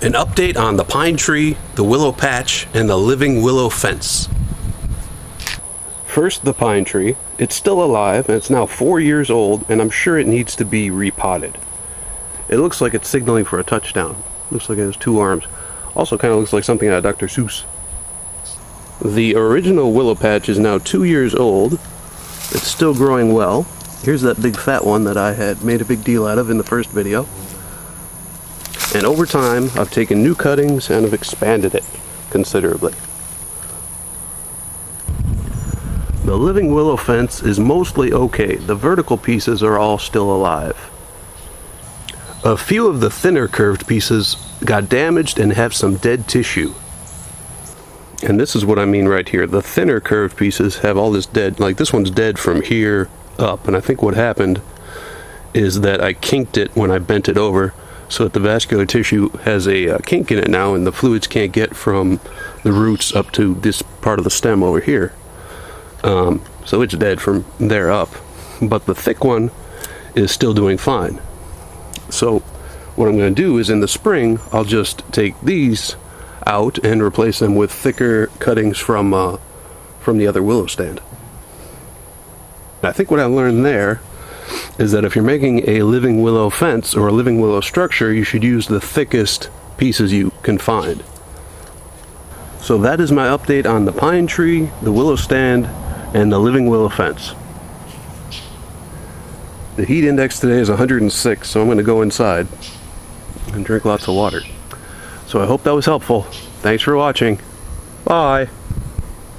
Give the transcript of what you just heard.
An update on the pine tree, the willow patch, and the living willow fence. First, the pine tree. It's still alive, and it's now 4 years old, and I'm sure it needs to be repotted. It looks like it's signaling for a touchdown. Looks like it has 2 arms. Also kind of looks like something out of Dr. Seuss. The original willow patch is now 2 years old. It's still growing well. Here's that big fat one that I had made a big deal out of in the first video. And over time, I've taken new cuttings and have expanded it considerably. The living willow fence is mostly okay. The vertical pieces are all still alive. A few of the thinner curved pieces got damaged and have some dead tissue. And this is what I mean right here. The thinner curved pieces have all this dead, like this one's dead from here up. And I think what happened is that I kinked it when I bent it over, so that the vascular tissue has a kink in it now, and the fluids can't get from the roots up to this part of the stem over here. So it's dead from there up. But the thick one is still doing fine. So what I'm going to do is in the spring, I'll just take these out and replace them with thicker cuttings from the other willow stand. I think what I learned there is that if you're making a living willow fence or a living willow structure, you should use the thickest pieces you can find. So that is my update on the pine tree, the willow stand, and the living willow fence. The heat index today is 106, so I'm going to go inside and drink lots of water. So I hope that was helpful. Thanks for watching. Bye.